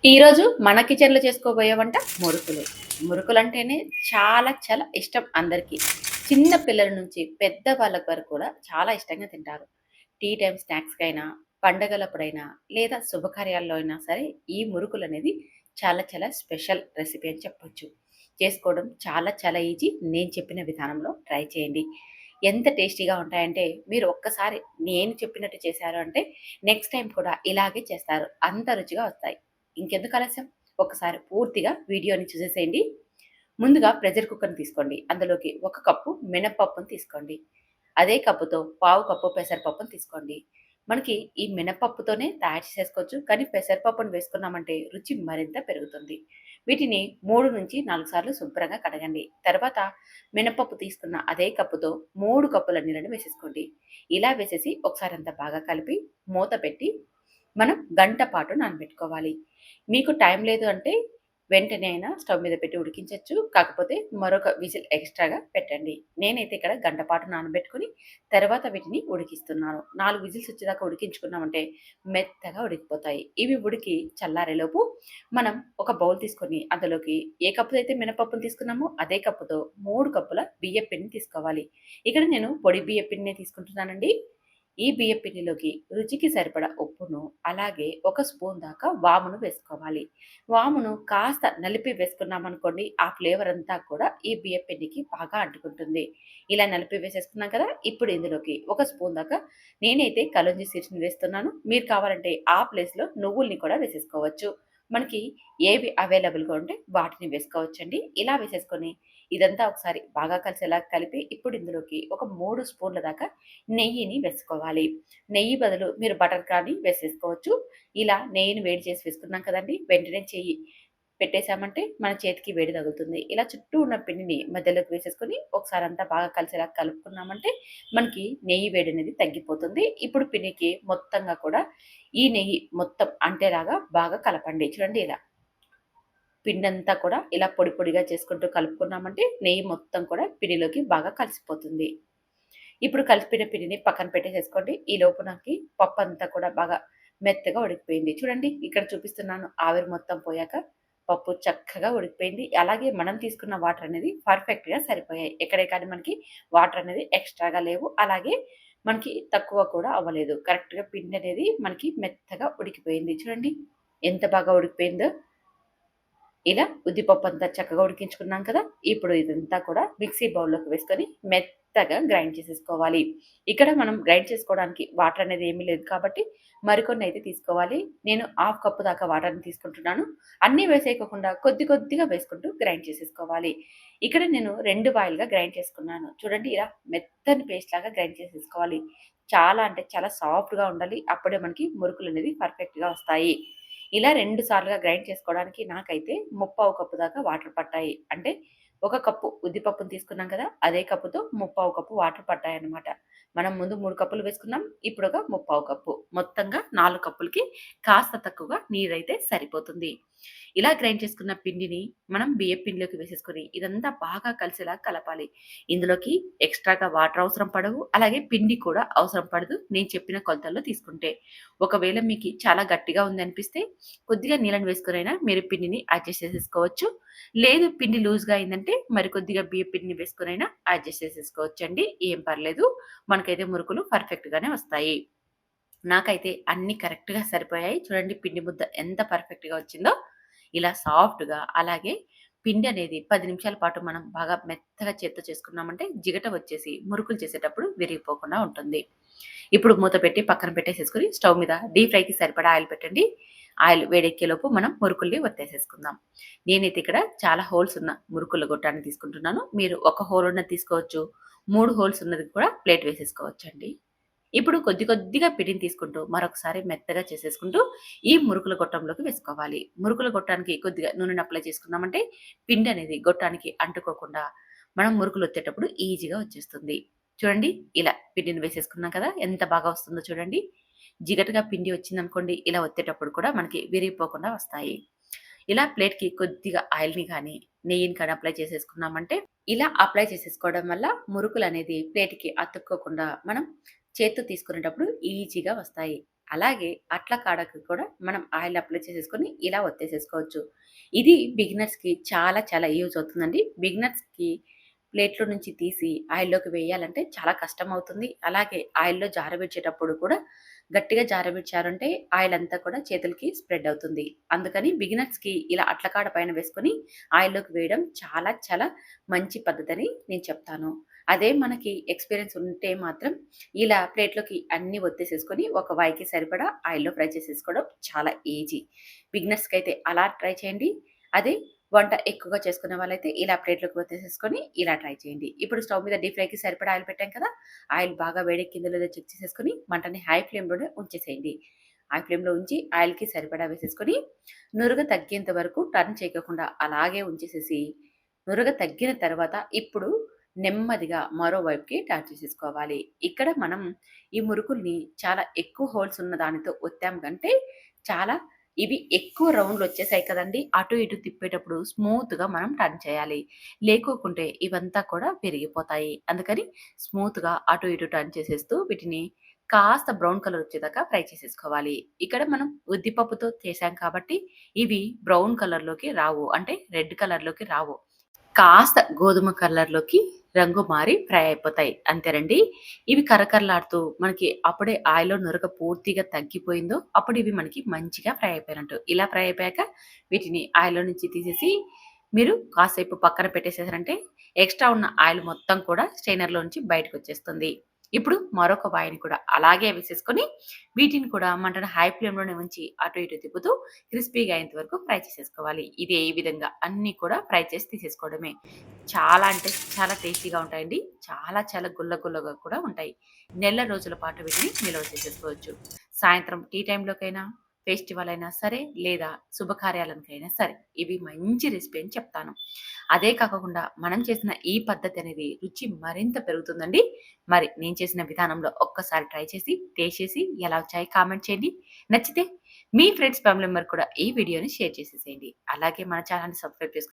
ఈరోజు మన కిచెన్‌లో చేసుకోబోయే వంట మురుకులు. మురుకులంటేనే చాలా చాలా ఇష్టం అందరికీ. చిన్న పిల్లల నుంచి పెద్ద వాళ్ళ వరకు కూడా చాలా ఇష్టంగా తింటారు. టీ టైమ్ స్నాక్స్‌కైనా, పండగలప్పుడైనా లేదా శుభకార్యాల్లో అయినా సరే ఈ మురుకులనేది చాలా చాలా స్పెషల్ రెసిపీ అని చెప్పొచ్చు. చేసుకోవడం చాలా చాలా ఈజీ. నేను చెప్పిన విధానంలో ట్రై చేయండి. ఎంత టేస్టీగా ఉంటాయంటే మీరు ఒక్కసారి నేను చెప్పినట్టు చేశారు అంటే నెక్స్ట్ టైమ్ కూడా ఇలాగే చేస్తారు. అంత రుచిగా వస్తాయి. ఇంకెందుకు ఆలస్యం? ఒకసారి పూర్తిగా వీడియోని చూసేసేయండి. ముందుగా ప్రెషర్ కుక్కర్‌ని తీసుకోండి. అందులోకి 1 కప్పు మినపప్పుని తీసుకోండి. అదే కప్పుతో పావు కప్పు పెసరపప్పుని తీసుకోండి. మనకి ఈ మినపప్పుతోనే తయారు చేసేసుకోవచ్చు. కానీ పెసరపప్పుని వేసుకున్నామంటే రుచి మరింత పెరుగుతుంది. వీటిని 3-4 సార్లు శుభ్రంగా కడగండి. తర్వాత మినపప్పు తీసుకున్న అదే కప్పుతో 3 కప్పుల నీళ్ళని వేసేసుకోండి. ఇలా వేసేసి ఒకసారి అంతా బాగా కలిపి మూత పెట్టి మనం గంట పాటు నానబెట్టుకోవాలి. మీకు టైం లేదు అంటే వెంటనే అయినా స్టవ్ మీద పెట్టి ఉడికించొచ్చు. కాకపోతే మరొక విజిల్ ఎక్స్‌ట్రాగా పెట్టండి. నేనైతే ఇక్కడ గంట పాటు నానబెట్టుకొని తర్వాత వీటిని ఉడికిస్తున్నాను. 4 విజిల్స్ వచ్చేదాకా ఉడికించుకున్నామంటే మెత్తగా ఉడికిపోతాయి. ఇవి ఉడికి చల్లారేలోపు మనం ఒక బౌల్ తీసుకొని అందులోకి ఏ కప్పుతో అయితే మినపప్పును తీసుకున్నామో అదే కప్పుతో 3 కప్పుల బియ్యపు పిండిని తీసుకోవాలి. ఇక్కడ నేను పొడి బియ్యపు పిండినే తీసుకుంటున్నానండి. ఈ బియ్యపు పిండిలోకి రుచికి సరిపడా ఉప్పును, అలాగే ఒక స్పూన్ దాకా వామును వేసుకోవాలి. వామును కాస్త నలిపి వేసుకున్నామనుకోండి, ఆ ఫ్లేవర్ అంతా కూడా ఈ బియ్యపు పిండికి బాగా అంటుకుంటుంది. ఇలా నలిపి వేసేసుకున్నాం కదా! ఇప్పుడు ఇందులోకి ఒక స్పూన్ దాకా నేనైతే కలోంజి సీడ్స్‌ని వేస్తున్నాను. మీరు కావాలంటే ఆ ప్లేస్‌లో నువ్వుల్ని కూడా వేసేసుకోవచ్చు. మనకి ఏవి అవైలబుల్‌గా ఉంటే వాటిని వేసుకోవచ్చండి. ఇలా వేసేసుకొని ఇదంతా ఒకసారి బాగా కలిసేలా కలిపి ఇప్పుడు ఇందులోకి ఒక 3 స్పూన్ల దాకా నెయ్యిని వేసుకోవాలి. నెయ్యి బదులు మీరు బటర్ కానీ వేసేసుకోవచ్చు. ఇలా నెయ్యిని వేడి చేసి వేసుకున్నాం కదండీ! వెంటనే చెయ్యి పెట్టేసామంటే మన చేతికి వేడి తగులుతుంది. ఇలా చుట్టూ ఉన్న పిండిని మధ్యలోకి వేసేసుకొని ఒకసారి అంతా బాగా కలిసేలా కలుపుకున్నామంటే మనకి నెయ్యి వేడి అనేది తగ్గిపోతుంది. ఇప్పుడు పిండికి మొత్తంగా కూడా ఈ నెయ్యి మొత్తం అంటేలాగా బాగా కలపండి. చూడండి ఇలా. పిండంతా కూడా ఇలా పొడి పొడిగా చేసుకుంటూ కలుపుకున్నామంటే నెయ్యి మొత్తం కూడా పిండిలోకి బాగా కలిసిపోతుంది. ఇప్పుడు కలిపిన పిండిని పక్కన పెట్టేసేసుకోండి. ఈలోపు నాకి పప్పంతా కూడా బాగా మెత్తగా ఉడికిపోయింది. చూడండి ఇక్కడ చూపిస్తున్నాను ఆవిరి మొత్తం పోయాక పప్పు చక్కగా ఉడికిపోయింది. అలాగే మనం తీసుకున్న వాటర్ అనేది పర్ఫెక్ట్‌గా సరిపోయాయి. ఎక్కడే కానీ మనకి వాటర్ అనేది ఎక్స్‌ట్రాగా లేవు. అలాగే మనకి తక్కువ కూడా అవ్వలేదు. కరెక్ట్‌గా పిండి అనేది మనకి మెత్తగా ఉడికిపోయింది. చూడండి ఎంత బాగా ఉడికిపోయిందో. ఇలా ఉద్దిపప్పు అంతా చక్కగా ఉడికించుకున్నాం కదా! ఇప్పుడు ఇదంతా కూడా మిక్సీ బౌల్‌లోకి వేసుకొని మెత్తగా గ్రైండ్ చేసేసుకోవాలి. ఇక్కడ మనం గ్రైండ్ చేసుకోవడానికి వాటర్ అనేది ఏమీ లేదు కాబట్టి మరికొన్ని అయితే తీసుకోవాలి. నేను హాఫ్ కప్పు దాకా వాటర్‌ని తీసుకుంటున్నాను. అన్నీ వేసేయకోకుండా కొద్ది కొద్దిగా వేసుకుంటూ గ్రైండ్ చేసేసుకోవాలి. ఇక్కడ నేను 2 వాయిలుగా గ్రైండ్ చేసుకున్నాను. చూడండి ఇలా మెత్తని పేస్ట్ లాగా గ్రైండ్ చేసేసుకోవాలి. చాలా అంటే చాలా సాఫ్ట్‌గా ఉండాలి. అప్పుడే మనకి మురుకులనేవి పర్ఫెక్ట్‌గా వస్తాయి. ఇలా 2 సార్లుగా గ్రైండ్ చేసుకోవడానికి నాకైతే ముప్పావు కప్పు దాకా వాటర్ పట్టాయి. అంటే ఒక కప్పు ఉద్దిపప్పుని తీసుకున్నాం కదా! అదే కప్పుతో ముప్పావు కప్పు వాటర్ పట్టాయన్నమాట. మనం ముందు 3 కప్పులు వేసుకున్నాం. ఇప్పుడొక ముప్పావు కప్పు. మొత్తంగా 4 కప్పులకి కాస్త తక్కువగా నీరైతే సరిపోతుంది. ఇలా గ్రైండ్ చేసుకున్న పిండిని మనం బియ్యపు పిండిలోకి వేసేసుకొని ఇదంతా బాగా కలిసేలా కలపాలి. ఇందులోకి ఎక్స్‌ట్రాగా వాటర్ అవసరం పడవు. అలాగే పిండి కూడా అవసరం పడదు. నేను చెప్పిన కొలతల్లో తీసుకుంటే. ఒకవేళ మీకి చాలా గట్టిగా ఉందనిపిస్తే కొద్దిగా నీళ్ళని వేసుకొనైనా మీరు పిండిని అడ్జస్ట్ చేసేసుకోవచ్చు. లేదు పిండి లూజ్‌గా అయిందంటే మరి కొద్దిగా బియ్యపు పిండిని వేసుకొనైనా అడ్జస్ట్ చేసేసుకోవచ్చండి. ఏం పర్లేదు. మనకైతే మురుకులు పర్ఫెక్ట్‌గానే వస్తాయి. నాకైతే అన్నీ కరెక్ట్‌గా సరిపోయాయి. చూడండి పిండి ముద్ద ఎంత పర్ఫెక్ట్‌గా వచ్చిందో. ఇలా సాఫ్ట్‌గా అలాగే పిండి అనేది 10 నిమిషాల పాటు మనం బాగా మెత్తగా చేత్తో చేసుకున్నామంటే జిగట వచ్చేసి మురుకులు చేసేటప్పుడు విరిగిపోకుండా ఉంటుంది. ఇప్పుడు మూత పెట్టి పక్కన పెట్టేసేసుకొని స్టవ్ మీద డీప్ ఫ్రైకి సరిపడా ఆయిల్ పెట్టండి. ఆయిల్ వేడెక్కేలోపు మనం మురుకుల్ని ఒత్తేసేసుకుందాం. నేనైతే ఇక్కడ చాలా హోల్స్ ఉన్న మురుకుల గొట్టాన్ని తీసుకుంటున్నాను. మీరు ఒక హోల్ ఉన్నది తీసుకోవచ్చు. 3 హోల్స్ ఉన్నది కూడా ప్లేట్ వేసేసుకోవచ్చండి. ఇప్పుడు కొద్ది కొద్దిగా పిండిని తీసుకుంటూ మరొకసారి మెత్తగా చేసేసుకుంటూ ఈ మురుకుల గొట్టంలోకి వేసుకోవాలి. మురుకుల గొట్టానికి కొద్దిగా నూనెని అప్లై చేసుకున్నామంటే పిండి అనేది గొట్టానికి అంటుకోకుండా మనం మురుకులు ఒత్తేటప్పుడు ఈజీగా వచ్చేస్తుంది. చూడండి ఇలా పిండిని వేసేసుకున్నాం కదా! ఎంత బాగా వస్తుందో చూడండి. జిగటగా పిండి వచ్చిందనుకోండి ఇలా ఒత్తేటప్పుడు కూడా మనకి విరిగిపోకుండా వస్తాయి. ఇలా ప్లేట్‌కి కొద్దిగా ఆయిల్‌ని గానీ, నెయ్యిని కానీ అప్లై చేసేసుకున్నామంటే ఇలా అప్లై చేసేసుకోవడం వల్ల మురుకులనేది ప్లేట్‌కి అతుక్కోకుండా మనం చేత్తో తీసుకునేటప్పుడు ఈజీగా వస్తాయి. అలాగే అట్ల కాడకు కూడా మనం ఆయిల్ అప్లై చేసేసుకొని ఇలా ఒత్తేసేసుకోవచ్చు. ఇది బిగినర్స్‌కి చాలా చాలా యూజ్ అవుతుందండి. బిగినర్స్‌కి ప్లేట్‌లో నుంచి తీసి ఆయిల్‌లోకి వేయాలంటే చాలా కష్టమవుతుంది. అలాగే ఆయిల్‌లో జారవిడిచేటప్పుడు కూడా గట్టిగా జారవిడిచారంటే ఆయిల్ అంతా కూడా చేతులకి స్ప్రెడ్ అవుతుంది. అందుకని బిగినర్స్‌కి ఇలా అట్లకాడ పైన వేసుకొని ఆయిల్‌లోకి వేయడం చాలా చాలా మంచి పద్ధతని నేను చెప్తాను. అదే మనకి ఎక్స్‌పీరియన్స్ ఉంటే మాత్రం ఇలా ప్లేట్‌లోకి అన్నీ ఒత్తేసేసుకొని ఒక వాయికి సరిపడా ఆయిల్‌లో ఫ్రై చేసేసుకోవడం చాలా ఈజీ. బిగినర్స్‌కైతే అలా ట్రై చేయండి. అదే వంట ఎక్కువగా చేసుకునే వాళ్ళైతే ఇలా ప్లేట్‌లోకి ఒత్తేసేసుకొని ఇలా ట్రై చేయండి. ఇప్పుడు స్టవ్ మీద డీప్ ఫ్రైకి సరిపడా ఆయిల్ పెట్టాం కదా! ఆయిల్ బాగా వేడెక్కిందో లేదో చెక్ చేసేసుకొని మంటని హై ఫ్లేమ్‌లోనే ఉంచేసేయండి. హై ఫ్లేమ్‌లో ఉంచి ఆయిల్‌కి సరిపడా వేసేసుకొని నురుగ తగ్గేంత వరకు టర్న్ చేయకోకుండా అలాగే ఉంచేసేసి, నురగ తగ్గిన తర్వాత ఇప్పుడు నెమ్మదిగా మరో వైపుకి టర్న్ చేసేసుకోవాలి. ఇక్కడ మనం ఈ మురుకుల్ని చాలా ఎక్కువ హోల్స్ ఉన్న దానితో ఒత్తాం కంటే చాలా ఇవి ఎక్కువ రౌండ్‌లొచ్చేసాయి కదండీ! అటు ఇటు తిప్పేటప్పుడు స్మూత్‌గా మనం టర్న్ చేయాలి. లేకోకుంటే ఇవంతా కూడా విరిగిపోతాయి. అందుకని స్మూత్‌గా అటు ఇటు టర్న్ చేసేస్తూ వీటిని కాస్త బ్రౌన్ కలర్ వచ్చేదాకా ఫ్రై చేసేసుకోవాలి. ఇక్కడ మనం ఉద్దిపప్పుతో చేశాం కాబట్టి ఇవి బ్రౌన్ కలర్‌లోకి రావు. అంటే రెడ్ కలర్‌లోకి రావు. కాస్త గోధుమ కలర్‌లోకి రంగు మారి ఫ్రై అయిపోతాయి. అంతేనండి. ఇవి కరకరలాడుతూ మనకి అప్పుడే ఆయిల్‌లో నురగ పూర్తిగా తగ్గిపోయిందో అప్పుడు ఇవి మనకి మంచిగా ఫ్రై అయిపోయినట్టు. ఇలా ఫ్రై అయిపోయాక వీటిని ఆయిల్‌లో నుంచి తీసేసి మీరు కాసేపు పక్కన పెట్టేసేసారంటే ఎక్స్‌ట్రా ఉన్న ఆయిల్ మొత్తం కూడా స్ట్రెయినర్‌లో నుంచి బయటకొచ్చేస్తుంది. ఇప్పుడు మరొక వాయిని కూడా అలాగే వేసేసుకొని వీటిని కూడా మంటను హై ఫ్లేమ్‌లోనే ఉంచి అటు ఇటు తిప్పుతూ క్రిస్పీగా అయ్యేంత వరకు ఫ్రై చేసేసుకోవాలి. ఇదే ఈ విధంగా అన్నీ కూడా ఫ్రై చేసి తీసేసుకోవడమే. చాలా అంటే చాలా టేస్టీగా ఉంటాయండి. చాలా చాలా గుల్ల గుల్లగా కూడా ఉంటాయి. నెల రోజుల పాటు వీటిని నిల్వ చేసేసుకోవచ్చు. సాయంత్రం టీ టైమ్‌లోకైనా, ఫెస్టివల్ అయినా సరే, లేదా శుభకార్యాలకైనా సరే, ఇవి మంచి రెసిపీ అని చెప్తాను. అదే కాకుండా మనం చేసిన ఈ పద్ధతి అనేది రుచి మరింత పెరుగుతుందండి. మరి నేను చేసిన విధానంలో ఒక్కసారి ట్రై చేసి, టేస్ట్ చేసి ఎలా వచ్చాయో కామెంట్ చేయండి. నచ్చితే మీ ఫ్రెండ్స్, ఫ్యామిలీ మెంబర్ కూడా ఈ వీడియోని షేర్ చేసేసేయండి. అలాగే మన ఛానెల్‌ని సబ్స్క్రైబ్ చేసుకోండి.